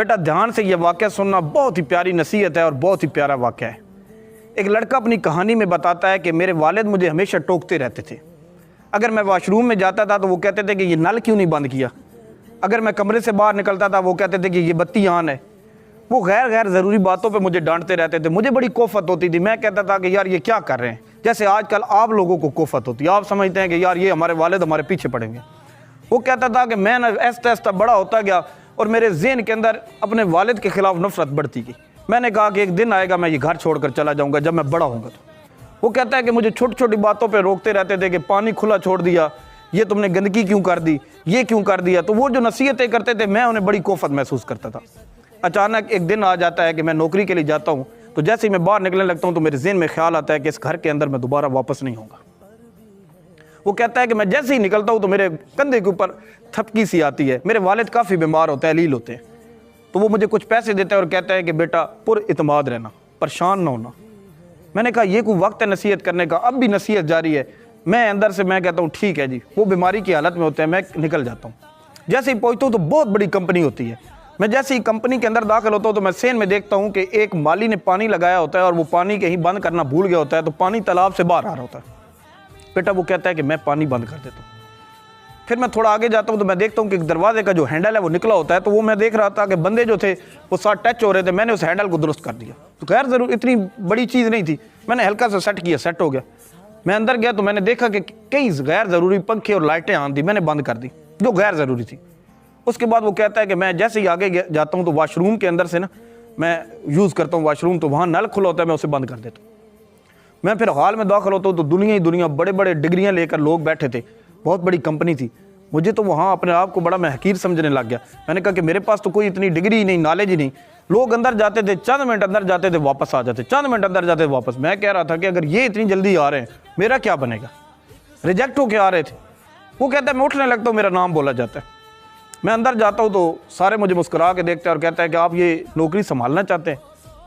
बेटा ध्यान से ये वाक़या सुनना, बहुत ही प्यारी नसीहत है और बहुत ही प्यारा वाक़या है। एक लड़का अपनी कहानी में बताता है कि मेरे वालिद मुझे हमेशा टोकते रहते थे। अगर मैं वॉशरूम में जाता था तो वो कहते थे कि ये नल क्यों नहीं बंद किया। अगर मैं कमरे से बाहर निकलता था वो कहते थे कि ये बत्ती ऑन है। वो गैर ज़रूरी बातों पे मुझे डांटते रहते थे। मुझे बड़ी कोफत होती थी। मैं कहता था कि यार ये क्या कर रहे हैं, जैसे आजकल आप लोगों को कोफत होती है। आप समझते हैं कि यार ये हमारे वालिद हमारे पीछे पड़ेंगे। वो कहता था कि मैं ना ऐसा ऐसा बड़ा होता गया और मेरे ज़हन के अंदर अपने वालिद के ख़िलाफ़ नफ़रत बढ़ती गई। मैंने कहा कि एक दिन आएगा मैं ये घर छोड़कर चला जाऊँगा जब मैं बड़ा होऊंगा। तो वो कहता है कि मुझे छोटी छोटी बातों पे रोकते रहते थे कि पानी खुला छोड़ दिया, ये तुमने गंदगी क्यों कर दी, ये क्यों कर दिया। तो वो जो नसीहतें करते थे मैं उन्हें बड़ी कोफत महसूस करता था। अचानक एक दिन आ जाता है कि मैं नौकरी के लिए जाता हूँ, तो जैसे ही मैं बाहर निकलने लगता हूँ तो मेरे ज़हन में ख्याल आता है कि इस घर के अंदर मैं दोबारा वापस नहीं होऊंगा। वो कहता है कि मैं जैसे ही निकलता हूँ तो मेरे कंधे के ऊपर थपकी सी आती है। मेरे वालिद काफ़ी बीमार होते हैं, अलील होते हैं, तो वो मुझे कुछ पैसे देते हैं और कहता है कि बेटा पुरइत्माद रहना, परेशान ना होना। मैंने कहा ये कोई वक्त है नसीहत करने का, अब भी नसीहत जारी है। मैं अंदर से मैं कहता हूँ ठीक है जी। वो बीमारी की हालत में होते हैं, मैं निकल जाता हूँ। जैसे ही पहुँचता हूँ तो बहुत बड़ी कंपनी होती है। मैं जैसे ही कंपनी के अंदर दाखिल होता हूँ तो मैं सेन में देखता हूँ कि एक माली ने पानी लगाया होता है और वो पानी कहीं बंद करना भूल गया होता है, तो पानी तालाब से बाहर आ रहा होता है। बेटा वो कहता है कि मैं पानी बंद कर देता हूँ। फिर मैं थोड़ा आगे जाता हूँ तो मैं देखता हूँ कि दरवाजे का जो हैंडल है वो निकला होता है। तो वो मैं देख रहा था कि बंदे जो थे वो साथ टच हो रहे थे। मैंने उस हैंडल को दुरुस्त कर दिया। तो खैर ज़रूर इतनी बड़ी चीज़ नहीं थी, मैंने हल्का सा सेट किया, सेट हो गया। मैं अंदर गया तो मैंने देखा कि कई गैर ज़रूरी पंखे और लाइटें ऑन थी, मैंने बंद कर दी जो गैर ज़रूरी थी। उसके बाद वो कहता है कि मैं जैसे ही आगे जाता हूँ तो वाशरूम के अंदर से ना मैं यूज़ करता हूँ वाशरूम, तो वहाँ नल खुला होता है, मैं उसे बंद कर देता हूँ। मैं फिर हॉल में दाखिल होता हूँ तो दुनिया ही दुनिया बड़े बड़े डिग्रियाँ लेकर लोग बैठे थे, बहुत बड़ी कंपनी थी। मुझे तो वहाँ अपने आप को बड़ा मैं हकीर समझने लग गया। मैंने कहा कि मेरे पास तो कोई इतनी डिग्री ही नहीं, नॉलेज ही नहीं। लोग अंदर जाते थे, चंद मिनट अंदर जाते थे, वापस आ जाते, चंद मिनट अंदर जाते थे, वापस। मैं कह रहा था कि अगर ये इतनी जल्दी आ रहे हैं मेरा क्या बनेगा। रिजेक्ट होके आ रहे थे। वो कहता है मैं उठने लगता हूँ, मेरा नाम बोला जाता है। मैं अंदर जाता हूँ तो सारे मुझे मुस्कुरा के देखते हैं और कहता है कि आप ये नौकरी संभालना चाहते हैं।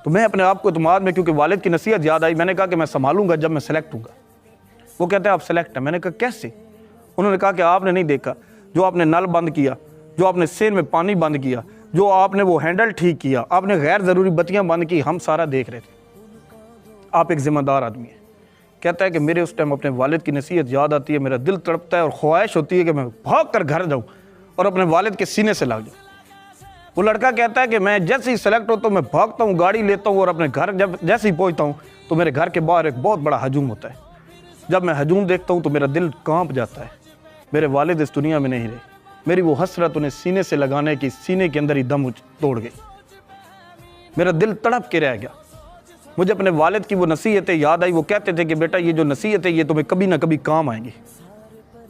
तो मैं अपने आप को इत्मीनान में, क्योंकि वालिद की नसीहत याद आई, मैंने कहा कि मैं संभालूंगा जब मैं सेलेक्ट हूँगा। वो कहते हैं आप सेलेक्ट हैं। मैंने कहा कैसे। उन्होंने कहा कि आपने नहीं देखा, जो आपने नल बंद किया, जो आपने सेन में पानी बंद किया, जो आपने वो हैंडल ठीक किया, आपने गैर ज़रूरी बत्तियाँ बंद की, हम सारा देख रहे थे। आप एक ज़िम्मेदार आदमी हैं। कहता है कि मेरे उस टाइम अपने वालिद की नसीहत याद आती है, मेरा दिल तड़पता है और ख्वाहिश होती है कि मैं भाग कर घर जाऊँ और अपने वालिद के सीने से लग जाऊँ। वो लड़का कहता है कि मैं जैसे ही सेलेक्ट होता हूँ मैं भागता हूँ, गाड़ी लेता हूँ और अपने घर जब जैसे ही पहुँचता हूँ तो मेरे घर के बाहर एक बहुत बड़ा हजूम होता है। जब मैं हजूम देखता हूँ तो मेरा दिल कांप जाता है। मेरे वालिद इस दुनिया में नहीं रहे। मेरी वो हसरत उन्हें सीने से लगाने की सीने के अंदर ही दम तोड़ गई। मेरा दिल तड़प के रह गया। मुझे अपने वालिद की वो नसीहतें याद आई। वो कहते थे कि बेटा ये जो नसीहतें ये तुम्हें कभी ना कभी काम आएंगी।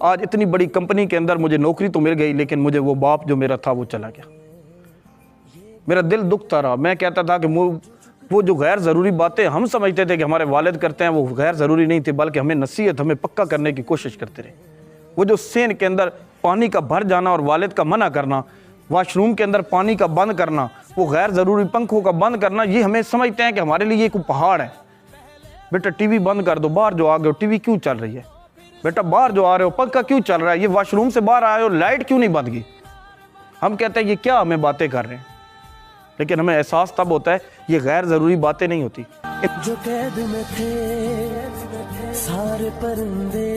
आज इतनी बड़ी कंपनी के अंदर मुझे नौकरी तो मिल गई, लेकिन मुझे वो बाप जो मेरा था वो चला गया। मेरा दिल दुखता रहा। मैं कहता था कि वो जो गैर ज़रूरी बातें हम समझते थे कि हमारे वालिद करते हैं वो गैर ज़रूरी नहीं थे, बल्कि हमें नसीहत, हमें पक्का करने की कोशिश करते रहे। वो जो सेन के अंदर पानी का भर जाना और वालिद का मना करना, वाशरूम के अंदर पानी का बंद करना, वो गैर ज़रूरी पंखों का बंद करना, ये हमें समझते हैं कि हमारे लिए ये कोई पहाड़ है। बेटा टीवी बंद कर दो, बाहर जो आ गए हो टीवी क्यों चल रही है, बेटा बाहर जो आ रहे हो पंखा क्यों चल रहा है, ये वाशरूम से बाहर आए हो लाइट क्यों नहीं बंद की। हम कहते हैं ये क्या हमें बातें कर रहे हैं, लेकिन हमें एहसास तब होता है ये गैर ज़रूरी बातें नहीं होती। जो कैद में थे सारे परिंदे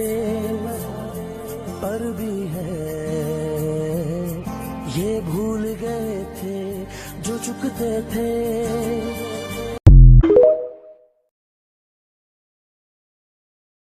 पर भी है, ये भूल गए थे जो चुकते थे